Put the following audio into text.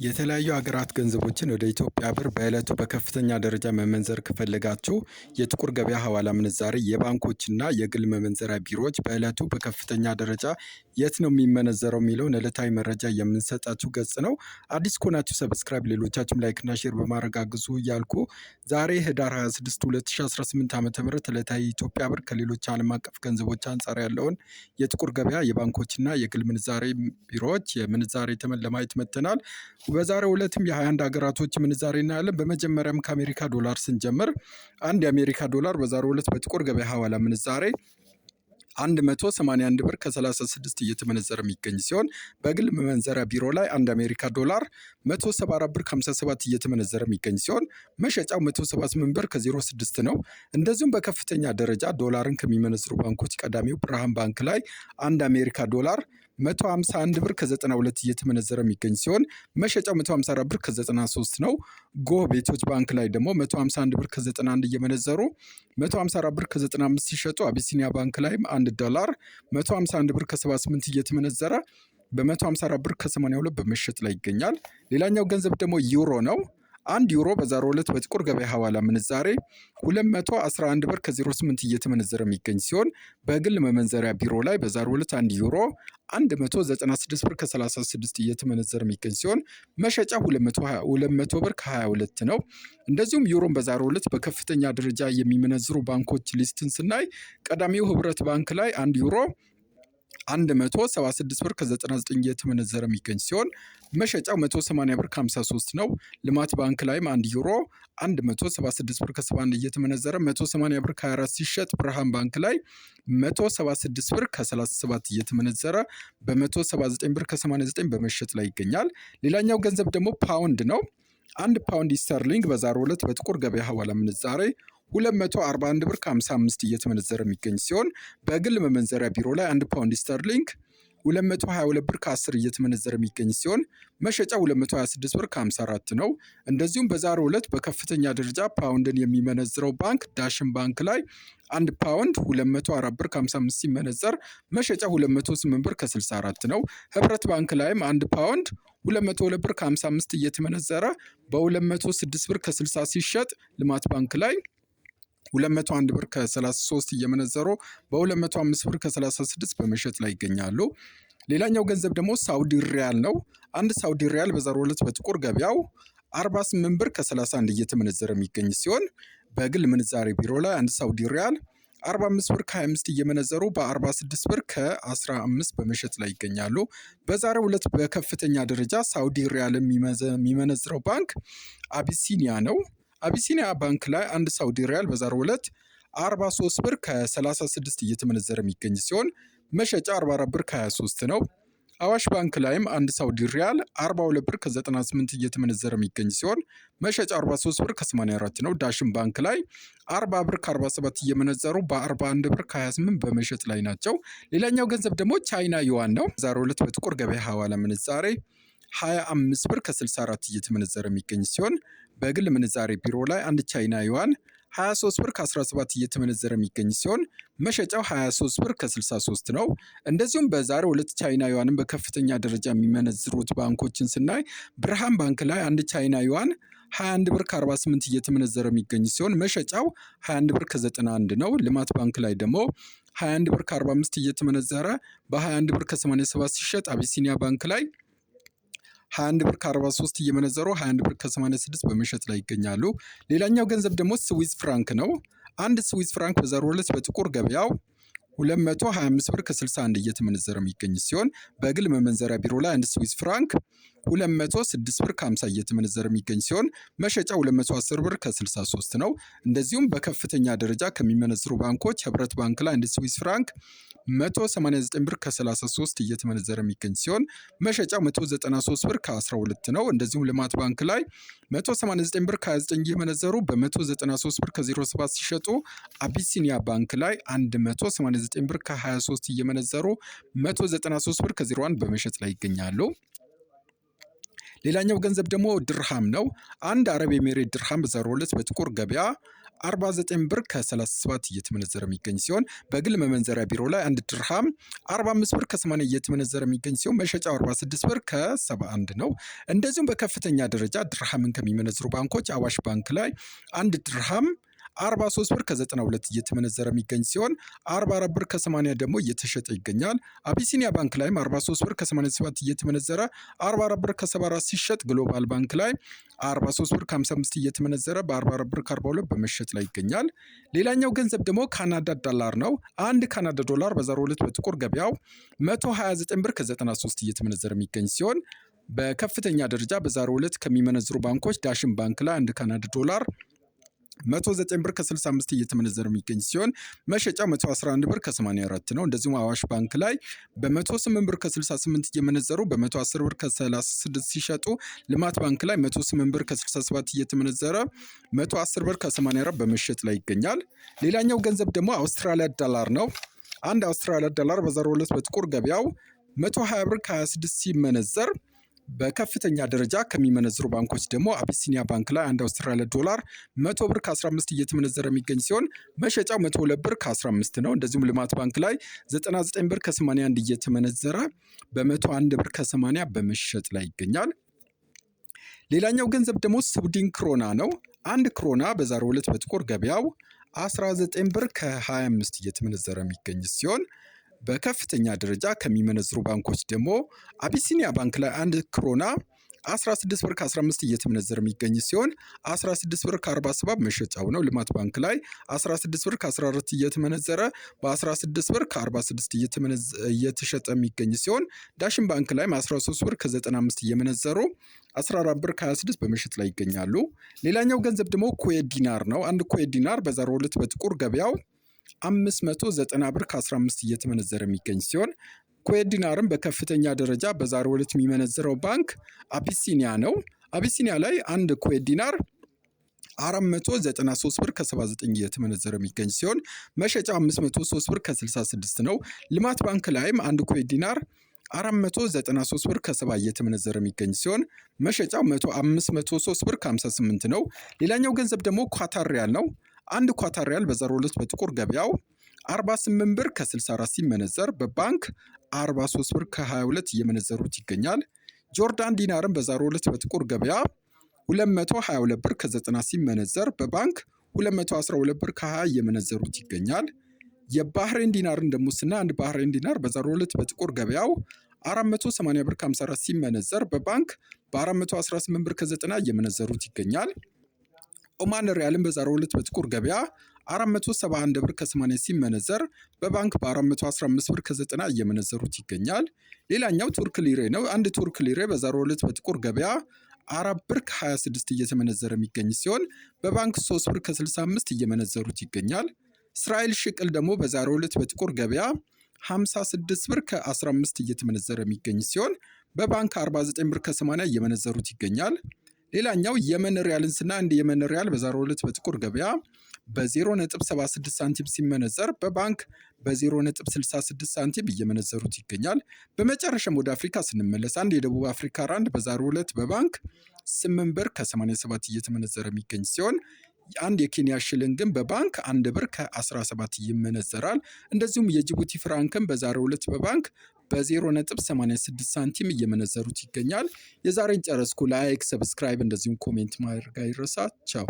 የተለያዩ ሀገራት ገንዘቦችን ወደ ኢትዮጵያ ብር በዕለቱ በከፍተኛ ደረጃ መመንዘር ከፈለጋችሁ የጥቁር ገበያ ሐዋላ ምንዛሬ የባንኮችና የግል መመንዘሪያ ቢሮዎች በዕለቱ በከፍተኛ ደረጃ የት ነው የሚመነዘረው የሚለውን ዕለታዊ መረጃ የምንሰጣችሁ ገጽ ነው። አዲስ ከሆናችሁ ሰብስክራይብ፣ ሌሎቻችሁም ላይክና ሼር በማድረግ አግዙ እያልኩ ዛሬ ህዳር 26 2018 ዓ.ም ዕለታዊ የኢትዮጵያ ብር ከሌሎች ዓለም አቀፍ ገንዘቦች አንጻር ያለውን የጥቁር ገበያ የባንኮችና የግል ምንዛሬ ቢሮዎች የምንዛሬ ተመን ለማየት መጥተናል። በዛሬው ዕለትም የ21 ሀገራቶች ምንዛሬ እናያለን። በመጀመሪያም ከአሜሪካ ዶላር ስንጀምር አንድ የአሜሪካ ዶላር በዛሬው ዕለት በጥቁር ገበያ ሐዋላ ምንዛሬ 181 ብር ከ36 እየተመነዘረ የሚገኝ ሲሆን በግል መመንዘሪያ ቢሮ ላይ አንድ አሜሪካ ዶላር 174 ብር ከ57 እየተመነዘረ የሚገኝ ሲሆን መሸጫው 178 ብር ከ06 ነው። እንደዚሁም በከፍተኛ ደረጃ ዶላርን ከሚመነዝሩ ባንኮች ቀዳሚው ብርሃን ባንክ ላይ አንድ አሜሪካ ዶላር 151 ብር ከ92 እየተመነዘረ የሚገኝ ሲሆን መሸጫው 154 ብር ከ93 ነው። ጎህ ቤቶች ባንክ ላይ ደግሞ 151 ብር ከ91 እየመነዘሩ 154 ብር ከ95 ሲሸጡ፣ አቢሲኒያ ባንክ ላይም 1 ዶላር 151 ብር ከ78 እየተመነዘረ በ154 ብር ከ82 በመሸጥ ላይ ይገኛል። ሌላኛው ገንዘብ ደግሞ ዩሮ ነው። አንድ ዩሮ በዛሬው ዕለት በጥቁር ገበያ ሐዋላ ምንዛሬ 211 ብር ከ08 እየተመነዘረ የሚገኝ ሲሆን በግል መመንዘሪያ ቢሮ ላይ በዛሬው ዕለት አንድ ዩሮ 196 ብር ከ36 እየተመነዘረ የሚገኝ ሲሆን መሸጫ 200 ብር ከ22 ነው። እንደዚሁም ዩሮን በዛሬው ዕለት በከፍተኛ ደረጃ የሚመነዝሩ ባንኮች ሊስትን ስናይ ቀዳሚው ህብረት ባንክ ላይ አንድ ዩሮ 176 ብር ከ99 እየተመነዘረ የሚገኝ ሲሆን መሸጫው 180 ብር ከ53 ነው። ልማት ባንክ ላይም 1 ዩሮ 176 ብር ከ71 እየተመነዘረ 180 ብር ከ24 ሲሸጥ፣ ብርሃን ባንክ ላይ 176 ብር ከ37 እየተመነዘረ በ179 ብር ከ89 በመሸጥ ላይ ይገኛል። ሌላኛው ገንዘብ ደግሞ ፓውንድ ነው። አንድ ፓውንድ ስተርሊንግ በዛሬው ዕለት በጥቁር ገበያ ሐዋላ ምንዛሬ 241 ብር ከ55 እየተመነዘረ የሚገኝ ሲሆን በግል መመንዘሪያ ቢሮ ላይ 1 ፓውንድ ስተርሊንግ 222 ብር ከ10 እየተመነዘረ የሚገኝ ሲሆን መሸጫ 226 ብር ከ54 ነው። እንደዚሁም በዛሬው ዕለት በከፍተኛ ደረጃ ፓውንድን የሚመነዝረው ባንክ ዳሽን ባንክ ላይ 1 ፓውንድ 204 ብር ከ55 ሲመነዘር መሸጫ 208 ብር ከ64 ነው። ህብረት ባንክ ላይም 1 ፓውንድ 202 ብር ከ55 እየተመነዘረ በ206 ብር ከ60 ሲሸጥ፣ ልማት ባንክ ላይ 201 ብር ከ33 እየመነዘሩ በ205 ብር ከ36 በመሸጥ ላይ ይገኛሉ። ሌላኛው ገንዘብ ደግሞ ሳውዲ ሪያል ነው። አንድ ሳውዲ ሪያል በዛሬው ዕለት በጥቁር ገበያው 48 ብር ከ31 እየተመነዘረ የሚገኝ ሲሆን በግል ምንዛሬ ቢሮ ላይ አንድ ሳውዲ ሪያል 45 ብር ከ25 እየመነዘሩ በ46 ብር ከ15 በመሸጥ ላይ ይገኛሉ። በዛሬው ዕለት በከፍተኛ ደረጃ ሳውዲ ሪያል የሚመነዝረው ባንክ አቢሲኒያ ነው። አቢሲኒያ ባንክ ላይ አንድ ሳውዲ ሪያል በዛሬው ዕለት 43 ብር ከ36 እየተመነዘረ የሚገኝ ሲሆን መሸጫ 44 ብር ከ23 ነው። አዋሽ ባንክ ላይም አንድ ሳውዲ ሪያል 42 ብር ከ98 እየተመነዘረ የሚገኝ ሲሆን መሸጫ 43 ብር ከ84 ነው። ዳሽን ባንክ ላይ 40 ብር ከ47 እየመነዘሩ በ41 ብር ከ28 በመሸጥ ላይ ናቸው። ሌላኛው ገንዘብ ደግሞ ቻይና ዩዋን ነው። በዛሬው ዕለት በጥቁር ገበያ ሐዋላ ምንዛሬ 25 ብር ከ64 እየተመነዘረ የሚገኝ ሲሆን በግል ምንዛሬ ቢሮ ላይ አንድ ቻይና ዩዋን 23 ብር ከ17 እየተመነዘረ የሚገኝ ሲሆን መሸጫው 23 ብር ከ63 ነው። እንደዚሁም በዛሬው ዕለት ቻይና ዩዋንን በከፍተኛ ደረጃ የሚመነዝሩት ባንኮችን ስናይ ብርሃን ባንክ ላይ አንድ ቻይና ዩዋን 21 ብር ከ48 እየተመነዘረ የሚገኝ ሲሆን መሸጫው 21 ብር ከ91 ነው። ልማት ባንክ ላይ ደግሞ 21 ብር ከ45 እየተመነዘረ በ21 ብር ከ87 ሲሸጥ፣ አቢሲኒያ ባንክ ላይ 21 ብር ከ43 እየመነዘሩ 21 ብር ከ86 በመሸጥ ላይ ይገኛሉ። ሌላኛው ገንዘብ ደግሞ ስዊዝ ፍራንክ ነው። አንድ ስዊዝ ፍራንክ በዛሬው ዕለት በጥቁር ገበያው 225 ብር ከ61 እየተመነዘረ የሚገኝ ሲሆን በግል መመንዘሪያ ቢሮ ላይ አንድ ስዊዝ ፍራንክ 206 ብር ከ50 እየተመነዘረ የሚገኝ ሲሆን መሸጫ 210 ብር ከ63 ነው። እንደዚሁም በከፍተኛ ደረጃ ከሚመነዝሩ ባንኮች ህብረት ባንክ ላይ አንድ ስዊዝ ፍራንክ 189 ብር ከ33 እየተመነዘረ የሚገኝ ሲሆን መሸጫው 193 ብር ከ12 ነው። እንደዚሁም ልማት ባንክ ላይ 189 ብር ከ29 እየመነዘሩ በ193 ብር ከ07 ሲሸጡ፣ አቢሲኒያ ባንክ ላይ 189 ብር ከ23 እየመነዘሩ 193 ብር ከ01 በመሸጥ ላይ ይገኛሉ። ሌላኛው ገንዘብ ደግሞ ድርሃም ነው። አንድ አረብ ኤሜሬት ድርሃም በዛሬው ዕለት በጥቁር ገበያ 49 ብር ከ37 እየተመነዘረ የሚገኝ ሲሆን በግል መመንዘሪያ ቢሮ ላይ 1 ድርሃም 45 ብር ከ80 እየተመነዘረ የሚገኝ ሲሆን መሸጫው 46 ብር ከ71 ነው። እንደዚሁም በከፍተኛ ደረጃ ድርሃምን ከሚመነዝሩ ባንኮች አዋሽ ባንክ ላይ 1 ድርሃም 43 ብር ከ92 እየተመነዘረ የሚገኝ ሲሆን 44 ብር ከ80 ደግሞ እየተሸጠ ይገኛል። አቢሲኒያ ባንክ ላይም 43 ብር ከ87 እየተመነዘረ 44 ብር ከ74 ሲሸጥ፣ ግሎባል ባንክ ላይ 43 ብር ከ55 እየተመነዘረ በ44 ብር ከ42 በመሸጥ ላይ ይገኛል። ሌላኛው ገንዘብ ደግሞ ካናዳ ዶላር ነው። አንድ ካናዳ ዶላር በዛሬው ዕለት በጥቁር ገበያው 129 ብር ከ93 እየተመነዘረ የሚገኝ ሲሆን በከፍተኛ ደረጃ በዛሬው ዕለት ከሚመነዝሩ ባንኮች ዳሽን ባንክ ላይ 1 ካናዳ ዶላር 109 ብር ከ65 እየተመነዘረ የሚገኝ ሲሆን መሸጫው 111 ብር ከ84 ነው። እንደዚሁም አዋሽ ባንክ ላይ በ108 ብር ከ68 እየመነዘሩ በ110 ብር ከ36 ሲሸጡ፣ ልማት ባንክ ላይ 108 ብር ከ67 እየተመነዘረ 110 ብር ከ84 በመሸጥ ላይ ይገኛል። ሌላኛው ገንዘብ ደግሞ አውስትራሊያ ዶላር ነው። አንድ አውስትራሊያ ዶላር በዛሬው ዕለት በጥቁር ገበያው 120 ብር ከ26 ሲመነዘር በከፍተኛ ደረጃ ከሚመነዝሩ ባንኮች ደግሞ አቢሲኒያ ባንክ ላይ 1 አውስትራሊያ ዶላር 100 ብር ከ15 እየተመነዘረ የሚገኝ ሲሆን መሸጫው 102 ብር ከ15 ነው። እንደዚሁም ልማት ባንክ ላይ 99 ብር ከ81 እየተመነዘረ በ101 ብር ከ80 በመሸጥ ላይ ይገኛል። ሌላኛው ገንዘብ ደግሞ ስዊድን ክሮና ነው። 1 ክሮና በዛሬው ዕለት በጥቁር ገበያው 19 ብር ከ25 እየተመነዘረ የሚገኝ ሲሆን በከፍተኛ ደረጃ ከሚመነዝሩ ባንኮች ደግሞ አቢሲኒያ ባንክ ላይ 1 ክሮና 16 ብር ከ15 እየተመነዘረ የሚገኝ ሲሆን 16 ብር ከ47 መሸጫው ነው። ልማት ባንክ ላይ 16 ብር ከ14 እየተመነዘረ በ16 ብር ከ46 እየተሸጠ የሚገኝ ሲሆን ዳሽን ባንክ ላይ 13 ብር ከ95 እየመነዘሩ 14 ብር ከ26 በመሸጥ ላይ ይገኛሉ። ሌላኛው ገንዘብ ደግሞ ኩዌት ዲናር ነው። 1 ኩዌት ዲናር በዛሬው ዕለት በጥቁር ገበያው 590 ብር ከ15 እየተመነዘረ የሚገኝ ሲሆን ኩዌት ዲናርም በከፍተኛ ደረጃ በዛሬው ዕለት የሚመነዝረው ባንክ አቢሲኒያ ነው። አቢሲኒያ ላይ 1 ኩዌት ዲናር 493 ብር ከ79 እየተመነዘረ የሚገኝ ሲሆን መሸጫው 503 ብር ከ66 ነው። ልማት ባንክ ላይም 1 ኩዌት ዲናር 493 ብር ከ70 እየተመነዘረ የሚገኝ ሲሆን መሸጫው 503 ብር ከ58 ነው። ሌላኛው ገንዘብ ደግሞ ኳታር ሪያል ነው። 1 ኳታር ሪያል በዛሬው ዕለት በጥቁር ገበያው 48 ብር ከ64 ሲመነዘር በባንክ 43 ብር ከ22 እየመነዘሩት ይገኛል። ጆርዳን ዲናርም በዛሬው ዕለት በጥቁር ገበያ 222 ብር ከ90 ሲመነዘር በባንክ 212 ብር ከ20 እየመነዘሩት ይገኛል። የባህሬን ዲናርን ደግሞ ስና 1 ባህሬን ዲናር በዛሬው ዕለት በጥቁር ገበያው 480 ብር ከ54 ሲመነዘር በባንክ በ418 ብር ከ90 እየመነዘሩት ይገኛል። ኦማን ሪያልን በዛሬው ዕለት በጥቁር ገበያ 471 ብር ከ80 ሲመነዘር በባንክ በ415 ብር ከ90 እየመነዘሩት ይገኛል። ሌላኛው ቱርክ ሊሬ ነው። 1 ቱርክ ሊሬ በዛሬው ዕለት በጥቁር ገበያ 4 ብር ከ26 እየተመነዘረ የሚገኝ ሲሆን በባንክ 3 ብር ከ65 እየመነዘሩት ይገኛል። እስራኤል ሽቅል ደግሞ በዛሬው ዕለት በጥቁር ገበያ 56 ብር ከ15 እየተመነዘረ የሚገኝ ሲሆን በባንክ 49 ብር ከ80 እየመነዘሩት ይገኛል። ሌላኛው የመን ሪያልን ስና 1 የመን ሪያል በዛሬው ዕለት በጥቁር ገበያ በ0.76 ሳንቲም ሲመነዘር በባንክ በ0.66 ሳንቲም እየመነዘሩት ይገኛል። በመጨረሻም ወደ አፍሪካ ስንመለስ 1 የደቡብ አፍሪካ ራንድ በዛሬው ዕለት በባንክ 8 ብር ከ87 እየተመነዘረ የሚገኝ ሲሆን 1 የኬንያ ሽልንግን በባንክ 1 ብር ከ17 ይመነዘራል። እንደዚሁም የጅቡቲ ፍራንክን በዛሬው ዕለት በባንክ በ0.86 ሳንቲም እየመነዘሩት ይገኛል። የዛሬን ጨረስኩ። ላይክ፣ ሰብስክራይብ እንደዚሁም ኮሜንት ማድረግ አይረሳ። ቻው።